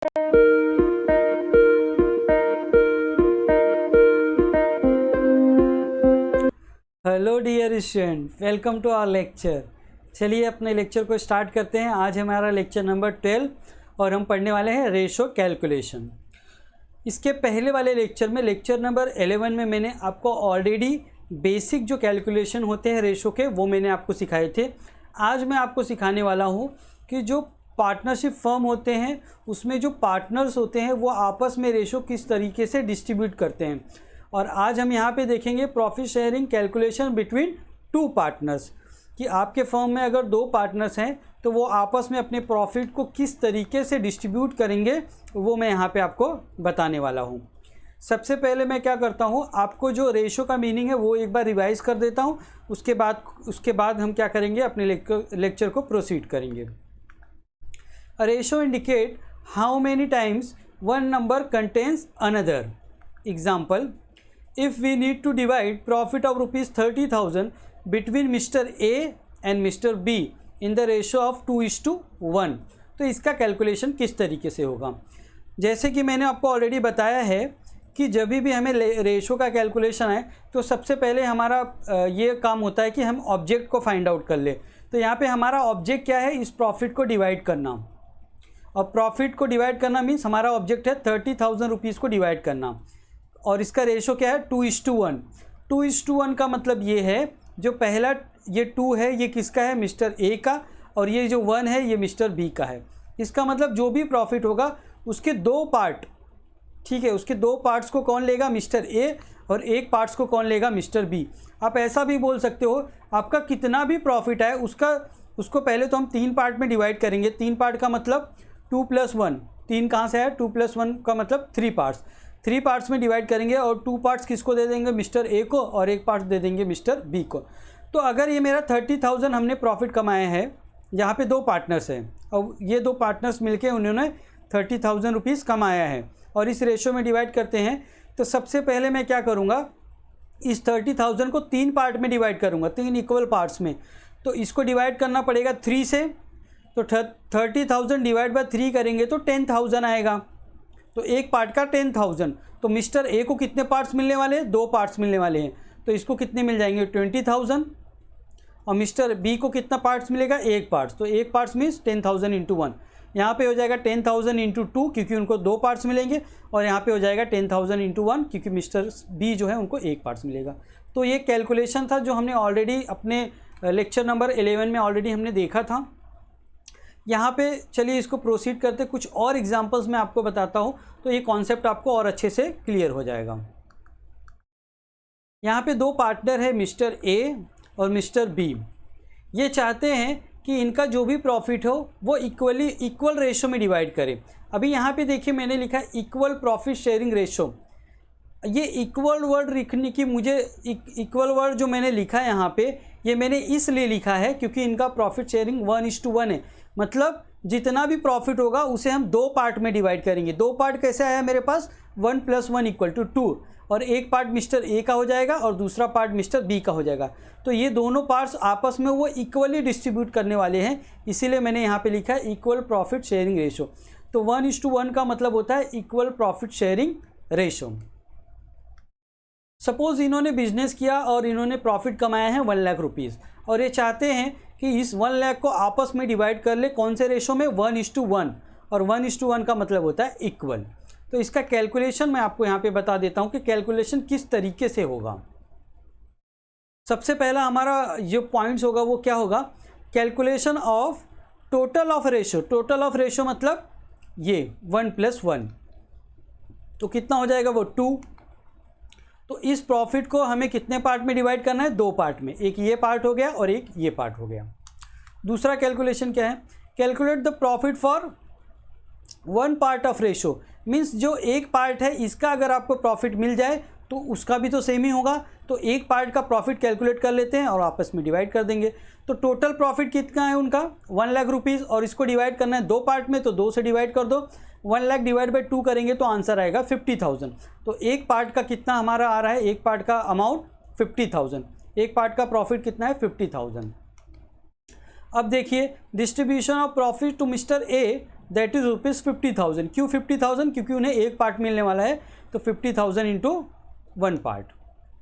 Hello dear student, welcome to our lecture. चलिए अपने lecture को स्टार्ट करते हैं। आज हमारा लेक्चर नंबर 12 और हम पढ़ने वाले हैं रेशो कैलकुलेशन। इसके पहले वाले लेक्चर में, लेक्चर नंबर 11 में, मैंने आपको ऑलरेडी बेसिक जो कैलकुलेशन होते हैं रेशो के वो मैंने आपको सिखाए थे। आज मैं आपको सिखाने वाला हूँ कि जो पार्टनरशिप फर्म होते हैं उसमें जो पार्टनर्स होते हैं वो आपस में रेशो किस तरीके से डिस्ट्रीब्यूट करते हैं। और आज हम यहाँ पे देखेंगे profit sharing calculation between two partners, कि आपके फर्म में अगर दो पार्टनर्स हैं तो वो आपस में अपने प्रॉफिट को किस तरीके से डिस्ट्रीब्यूट करेंगे, वो मैं यहाँ पे आपको बताने वाला हूँ। सबसे पहले मैं क्या करता हूँ, आपको जो रेशो का मीनिंग है वो एक बार रिवाइज़ कर देता हूँ। उसके बाद हम क्या करेंगे, अपने लेक्चर को प्रोसीड करेंगे। A ratio indicate how many times one number contains another. Example, if we need to divide profit of rupees 30,000 between Mr. A and Mr. B in the ratio of 2:1, तो इसका calculation किस तरीके से होगा। जैसे कि मैंने आपको ऑलरेडी बताया है कि जब भी हमें रेशो का कैलकुलेशन है तो सबसे पहले हमारा ये काम होता है कि हम ऑब्जेक्ट को फाइंड आउट कर ले। तो यहाँ पे हमारा ऑब्जेक्ट क्या है, इस प्रॉफिट को डिवाइड करना। और प्रॉफिट को डिवाइड करना मीन्स हमारा ऑब्जेक्ट है 30,000 रुपीज़ को डिवाइड करना। और इसका रेशो क्या है, 2:1। 2:1 का मतलब ये है, जो पहला ये 2 है ये किसका है, मिस्टर ए का, और ये जो 1 है ये मिस्टर बी का है। इसका मतलब जो भी प्रॉफिट होगा उसके दो पार्ट, ठीक है, उसके दो पार्ट्स को कौन लेगा, मिस्टर ए, और एक पार्ट्स को कौन लेगा, मिस्टर बी। आप ऐसा भी बोल सकते हो, आपका कितना भी प्रॉफिट है उसको पहले तो हम 3 पार्ट में डिवाइड करेंगे। 3 पार्ट का मतलब 2 + 1, 3 कहाँ से है, 2 + 1 का मतलब 3 पार्ट्स। 3 पार्ट्स में डिवाइड करेंगे और 2 पार्ट्स किसको दे देंगे, मिस्टर ए को, और एक पार्ट दे देंगे मिस्टर बी को। तो अगर ये मेरा 30,000 हमने प्रॉफिट कमाया है, यहाँ पे दो पार्टनर्स हैं और ये दो पार्टनर्स मिलके उन्होंने 30,000 रुपीज़ कमाया है और इस रेशो में डिवाइड करते हैं। तो सबसे पहले मैं क्या करूँगा, इस 30,000 को 3 पार्ट में डिवाइड करूँगा, 3 इक्वल पार्ट्स में। तो इसको डिवाइड करना पड़ेगा 3 से, तो 30,000 डिवाइड बाय 3 करेंगे तो 10,000 आएगा। तो एक पार्ट का 10,000। तो मिस्टर ए को कितने पार्ट्स मिलने वाले हैं, 2 पार्ट्स मिलने वाले हैं। तो इसको कितने मिल जाएंगे, 20,000। और मिस्टर बी को कितना पार्ट्स मिलेगा, 1 पार्ट्स। तो 1 पार्ट्स मीन्स 10,000 × 1। यहाँ पे हो जाएगा 10,000 × 2 क्योंकि उनको 2 पार्ट्स मिलेंगे, और यहाँ पे हो जाएगा 10,000 × 1 क्योंकि मिस्टर बी जो है उनको 1 पार्ट्स मिलेगा। तो ये कैलकुलेशन था जो हमने ऑलरेडी अपने लेक्चर नंबर 11 में ऑलरेडी हमने देखा था। यहाँ पे चलिए इसको प्रोसीड करते, कुछ और एग्जांपल्स मैं आपको बताता हूँ तो ये कॉन्सेप्ट आपको और अच्छे से क्लियर हो जाएगा। यहाँ पे दो पार्टनर है, मिस्टर ए और मिस्टर बी। ये चाहते हैं कि इनका जो भी प्रॉफिट हो वो इक्वल रेशो में डिवाइड करें। अभी यहाँ पे देखिए मैंने लिखा है इक्वल प्रॉफिट शेयरिंग रेशो। ये इक्वल वर्ड लिखने की, मुझे इक्वल वर्ड जो मैंने लिखा है यहाँ पे, ये मैंने इसलिए लिखा है क्योंकि इनका प्रॉफिट शेयरिंग 1:1 है। मतलब जितना भी प्रॉफिट होगा उसे हम 2 पार्ट में डिवाइड करेंगे। 2 पार्ट कैसे आया मेरे पास, 1 + 1 = 2, और एक पार्ट मिस्टर ए का हो जाएगा और दूसरा पार्ट मिस्टर बी का हो जाएगा। तो ये दोनों पार्ट्स आपस में वो इक्वली डिस्ट्रीब्यूट करने वाले हैं, इसीलिए मैंने यहाँ पे लिखा है इक्वल प्रॉफिट शेयरिंग रेशो। तो 1:1 का मतलब होता है equal profit sharing ratio. Suppose इन्होंने बिजनेस किया और इन्होंने प्रॉफिट कमाया है 1 लाख रुपीज़, और ये चाहते हैं कि इस 1 लाख को आपस में डिवाइड कर ले, कौन से रेशो में, 1:1। और 1:1 का मतलब होता है इक्वल। तो इसका कैलकुलेशन मैं आपको यहाँ पे बता देता हूँ कि कैलकुलेशन किस तरीके से होगा। सबसे पहला हमारा जो पॉइंट्स होगा वो क्या होगा, calculation of total of ratio. Total of ratio मतलब ये 1 + 1, तो कितना हो जाएगा वो 2। तो इस प्रॉफिट को हमें कितने पार्ट में डिवाइड करना है, 2 पार्ट में। एक ये पार्ट हो गया और एक ये पार्ट हो गया। दूसरा कैलकुलेशन क्या है, calculate the profit for 1 part of ratio. Means जो एक पार्ट है इसका अगर आपको प्रॉफिट मिल जाए तो उसका भी तो सेम ही होगा। तो एक पार्ट का प्रॉफिट कैलकुलेट कर लेते हैं और आपस में डिवाइड कर देंगे। तो टोटल प्रॉफिट कितना है उनका, 1 लाख रुपीज़, और इसको डिवाइड करना है 2 पार्ट में, तो 2 से डिवाइड कर दो। 1 लाख डिवाइड बाई 2 करेंगे तो आंसर आएगा 50,000। तो एक पार्ट का कितना हमारा आ रहा है, एक पार्ट का अमाउंट 50,000, एक पार्ट का प्रॉफिट कितना है 50,000। अब देखिए distribution of profit to mister A that is ₹50,000। क्यों 50,000? क्योंकि उन्हें एक पार्ट मिलने वाला है, तो 50,000 इंटू 1 पार्ट।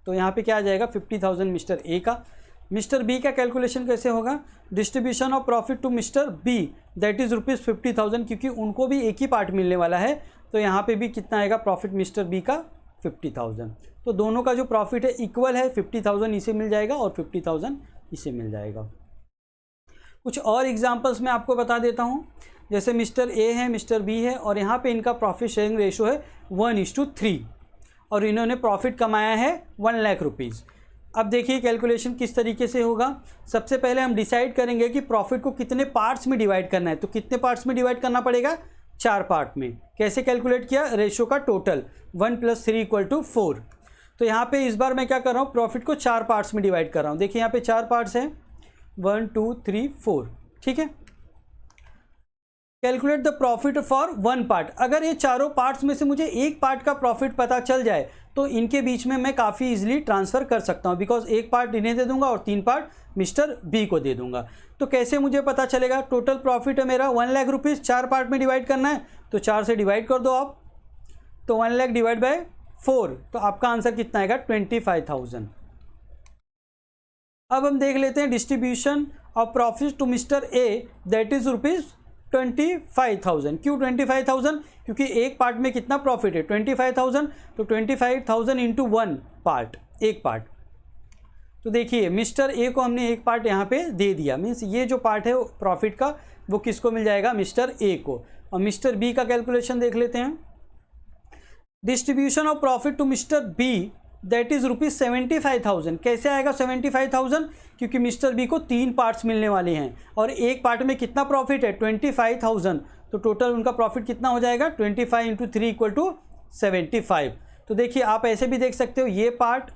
तो यहाँ पे क्या आ जाएगा 50,000 मिस्टर ए का। मिस्टर बी का कैलकुलेशन कैसे होगा? Distribution of profit to mister B that is ₹50,000, क्योंकि उनको भी एक ही पार्ट मिलने वाला है, तो यहाँ पे भी कितना आएगा प्रॉफिट मिस्टर बी का 50,000। तो दोनों का जो प्रॉफिट है इक्वल है, 50,000 इसे मिल जाएगा और 50,000 इसे मिल जाएगा। कुछ और एग्जांपल्स मैं आपको बता देता हूँ। जैसे मिस्टर ए है, मिस्टर बी है, और यहाँ पे इनका प्रॉफिट शेयरिंग रेशो है 1:3 और इन्होंने प्रॉफिट कमाया है 1 लाख रुपीज़। अब देखिए कैलकुलेशन किस तरीके से होगा। सबसे पहले हम डिसाइड करेंगे कि प्रॉफिट को कितने पार्ट्स में डिवाइड करना है। तो कितने पार्ट्स में डिवाइड करना पड़ेगा? 4 पार्ट में। कैसे कैलकुलेट किया? रेशो का टोटल 1 + 3 = 4। तो यहाँ पे इस बार मैं क्या कर रहा हूँ, प्रॉफिट को 4 पार्ट्स में डिवाइड कर रहा हूँ। देखिए यहाँ पे 4 पार्ट्स हैं, 1 2 3 4, ठीक है। Calculate the profit for 1 part. अगर ये चारों पार्ट्स में से मुझे एक पार्ट का प्रॉफिट पता चल जाए तो इनके बीच में मैं काफ़ी इजीली ट्रांसफ़र कर सकता हूँ, बिकॉज एक पार्ट इन्हें दे दूंगा और 3 पार्ट मिस्टर बी को दे दूंगा। तो कैसे मुझे पता चलेगा? टोटल प्रॉफिट है मेरा 1 लाख रुपीज़, 4 पार्ट में डिवाइड करना है, तो 4 से डिवाइड कर दो आप, तो 1 लाख डिवाइड बाय 4, तो आपका आंसर कितना आएगा? 25,000। अब हम देख लेते हैं distribution of profit to mister A that is ₹25,000। क्यों 25,000? क्योंकि एक पार्ट में कितना प्रॉफिट है? 25,000। तो 25,000 इंटू 1 पार्ट, एक पार्ट। तो देखिए मिस्टर ए को हमने एक पार्ट यहाँ पे दे दिया, मीन्स ये जो पार्ट है प्रॉफिट का वो किसको मिल जाएगा? मिस्टर ए को। और मिस्टर बी का कैलकुलेशन देख लेते हैं। Distribution of profit to mister B that is ₹75,000। कैसे आएगा 75,000? क्योंकि मिस्टर बी को 3 पार्ट्स मिलने वाले हैं और एक पार्ट में कितना प्रॉफिट है? 25,000। तो टोटल उनका प्रॉफिट कितना हो जाएगा? 25 × 3 = 75। तो देखिए आप ऐसे भी देख सकते हो, ये पार्ट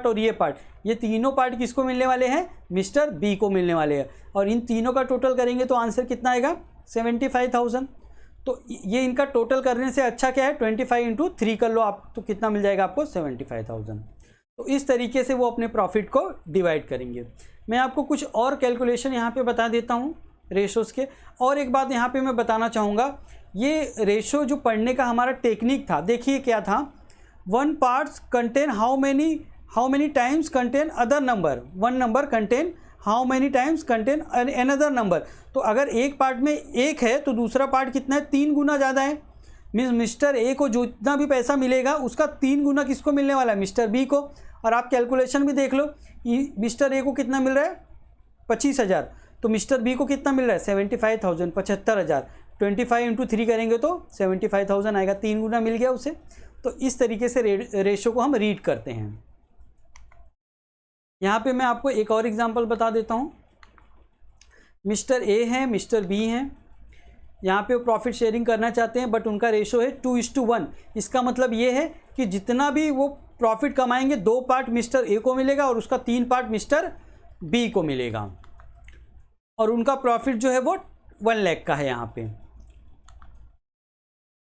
और ये पार्ट, ये तीनों पार्ट किसको मिलने वाले हैं? मिस्टर बी को मिलने वाले हैं। और इन तीनों का टोटल करेंगे तो आंसर कितना आएगा? 75,000। तो ये इनका टोटल करने से अच्छा क्या है? 25 × 3 कर लो आप, तो कितना मिल जाएगा आपको? 75,000। तो इस तरीके से वो अपने प्रॉफिट को डिवाइड करेंगे। मैं आपको कुछ और कैलकुलेशन यहाँ पे बता देता हूँ रेशोज़ के। और एक बात यहाँ पे मैं बताना चाहूँगा, ये रेशो जो पढ़ने का हमारा टेक्निक था, देखिए क्या था, 1 parts contain how many times contain other number, 1 number contain how many times contain another number. तो अगर एक पार्ट में 1 है तो दूसरा पार्ट कितना है? 3 गुना ज़्यादा है। मीन्स मिस्टर ए को जितना भी पैसा मिलेगा उसका 3 गुना किसको मिलने वाला है? मिस्टर बी को। और आप कैलकुलेशन भी देख लो, मिस्टर ए को कितना मिल रहा है? 25,000। तो मिस्टर बी को कितना मिल रहा है? 75,000, 75,000। 25 × 3 करेंगे तो 75,000 आएगा, 3 गुना मिल गया उसे। तो इस तरीके से रेशो को हम रीड करते हैं। यहाँ पे मैं आपको एक और एग्जांपल बता देता हूँ। मिस्टर ए है, मिस्टर बी हैं, यहाँ पे वो प्रॉफिट शेयरिंग करना चाहते हैं, बट उनका रेशो है 2:1। इसका मतलब ये है कि जितना भी वो प्रॉफिट कमाएंगे 2 पार्ट मिस्टर ए को मिलेगा और उसका 3 पार्ट मिस्टर बी को मिलेगा। और उनका प्रॉफिट जो है वो 1 लाख का है यहाँ पे।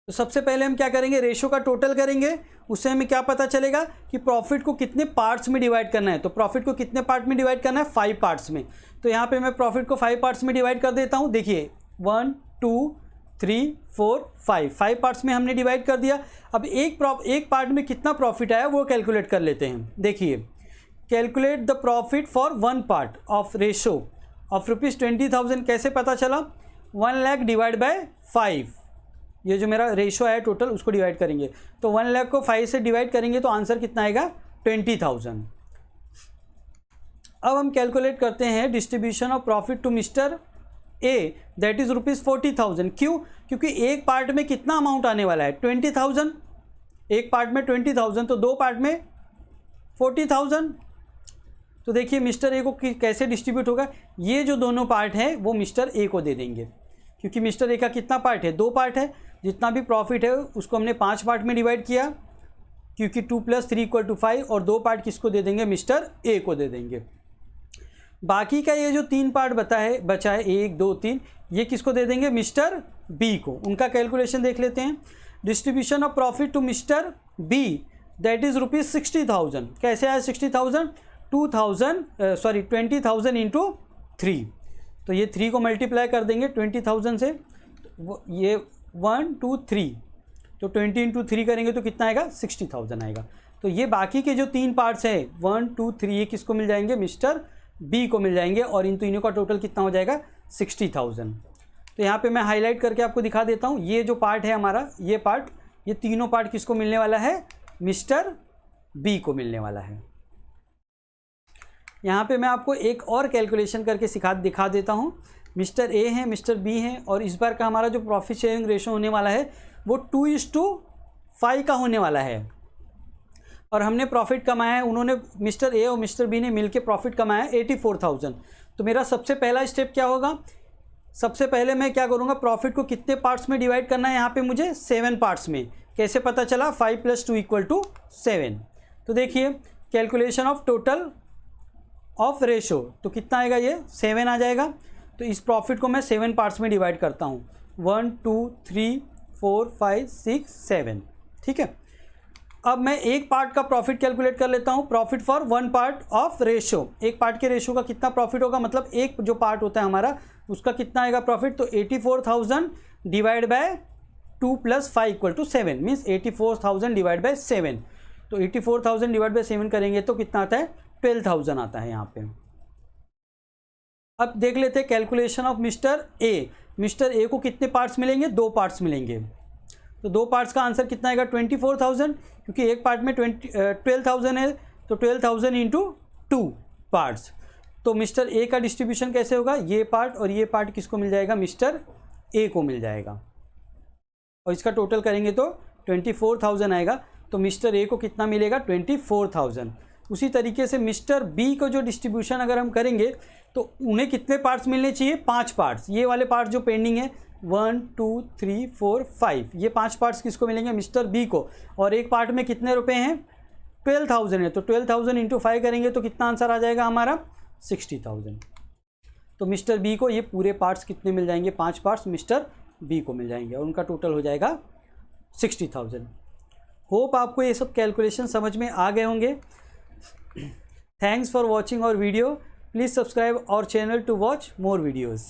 तो सबसे पहले हम क्या करेंगे? रेशो का टोटल करेंगे। उससे हमें क्या पता चलेगा कि प्रॉफिट को कितने पार्ट्स में डिवाइड करना है। तो प्रॉफिट को कितने पार्ट में डिवाइड करना है? 5 पार्ट्स में। तो यहाँ पे मैं प्रॉफिट को 5 पार्ट्स में डिवाइड कर देता हूँ। देखिए 1 2 3 4 5 पार्ट्स में हमने डिवाइड कर दिया। अब एक पार्ट में कितना प्रॉफिट आया वो कैलकुलेट कर लेते हैं। देखिए calculate the profit for 1 part of ratio of ₹20,000। कैसे पता चला? 1 लाख डिवाइड बाय 5, ये जो मेरा रेशो है टोटल उसको डिवाइड करेंगे। तो 1 लाख को 5 से डिवाइड करेंगे तो आंसर कितना आएगा? 20,000। अब हम कैलकुलेट करते हैं distribution of profit to mister A that is ₹40,000। क्यों? क्योंकि एक पार्ट में कितना अमाउंट आने वाला है? 20,000। एक पार्ट में 20,000, तो 2 पार्ट में 40,000। तो देखिए मिस्टर ए को कैसे डिस्ट्रीब्यूट होगा? ये जो दोनों पार्ट हैं वो मिस्टर ए को दे देंगे, क्योंकि मिस्टर ए का कितना पार्ट है? 2 पार्ट है। जितना भी प्रॉफिट है उसको हमने 5 पार्ट में डिवाइड किया, क्योंकि 2 + 3 = 5, और 2 पार्ट किसको दे देंगे? मिस्टर ए को दे देंगे। बाकी का ये जो 3 पार्ट बचा है 1 2 3, ये किसको दे देंगे? मिस्टर बी को। उनका कैलकुलेशन देख लेते हैं। Distribution of profit to mister B that is ₹60,000। कैसे आया 60,000? 20,000 इंटू 3। तो ये 3 को मल्टीप्लाई कर देंगे 20,000 से, ये 1 2 3, तो 20 इंटू 3 करेंगे तो कितना आएगा 60,000 आएगा। तो ये बाकी के जो 3 पार्ट्स हैं 1 2 3 ये किसको मिल जाएंगे, मिस्टर बी को मिल जाएंगे, और इन तीनों का टोटल कितना हो जाएगा 60,000। तो यहाँ पे मैं हाईलाइट करके आपको दिखा देता हूँ, ये जो पार्ट है हमारा, ये पार्ट, ये तीनों पार्ट किसको मिलने वाला है, मिस्टर बी को मिलने वाला है। यहाँ पे मैं आपको एक और कैलकुलेशन करके दिखा देता हूँ। मिस्टर ए है, मिस्टर बी है, और इस बार का हमारा जो प्रॉफिट शेयरिंग रेशो होने वाला है वो 2:5 का होने वाला है, और हमने प्रॉफिट कमाया है, उन्होंने मिस्टर ए और मिस्टर बी ने मिलके प्रॉफिट कमाया है 84,000। तो मेरा सबसे पहला स्टेप क्या होगा, सबसे पहले मैं क्या करूँगा, प्रॉफिट को कितने पार्ट्स में डिवाइड करना है, यहाँ पे मुझे 7 पार्ट्स में। कैसे पता चला, 5 + 2 = 7। तो देखिए calculation of total of ratio, तो कितना आएगा, ये 7 आ जाएगा। तो इस प्रॉफिट को मैं 7 पार्ट्स में डिवाइड करता हूँ, 1 2 3 4 5 6 7, ठीक है। अब मैं एक पार्ट का प्रॉफिट कैलकुलेट कर लेता हूँ, profit for 1 part of ratio. एक पार्ट के रेशो का कितना प्रॉफिट होगा, मतलब एक जो पार्ट होता है हमारा उसका कितना आएगा प्रॉफिट, तो 84,000 divide by 2 + 5 = 7, means 84,000 divide by 7। तो 84,000 डिवाइड बाय 7 करेंगे तो कितना आता है, 12,000 आता है यहाँ पे। अब देख लेते हैं calculation of mister A. Mister A को कितने पार्ट्स मिलेंगे, 2 पार्ट्स मिलेंगे। तो 2 पार्ट्स का आंसर कितना आएगा, 24,000, क्योंकि एक पार्ट में 12,000 है, तो 12,000 इंटू 2 पार्ट्स। तो मिस्टर ए का डिस्ट्रीब्यूशन कैसे होगा, ये पार्ट और ये पार्ट किसको मिल जाएगा, मिस्टर ए को मिल जाएगा, और इसका टोटल करेंगे तो 24,000 आएगा। तो मिस्टर ए को कितना मिलेगा, 24,000। उसी तरीके से मिस्टर बी को जो डिस्ट्रीब्यूशन अगर हम करेंगे तो उन्हें कितने पार्ट्स मिलने चाहिए, 5 पार्ट्स। ये वाले पार्ट्स जो पेंडिंग है 1 2 3 4 5, ये 5 पार्ट्स किसको मिलेंगे, मिस्टर बी को। और एक पार्ट में कितने रुपए हैं, 12,000 है, तो 12,000 इंटू 5 करेंगे तो कितना आंसर आ जाएगा हमारा, 60,000। तो मिस्टर बी को ये पूरे पार्ट्स कितने मिल जाएंगे, 5 पार्ट्स मिस्टर बी को मिल जाएंगे, और उनका टोटल हो जाएगा 60,000। होप आपको ये सब कैलकुलेशन समझ में आ गए होंगे। Thanks for watching our video. Please subscribe our channel to watch more videos.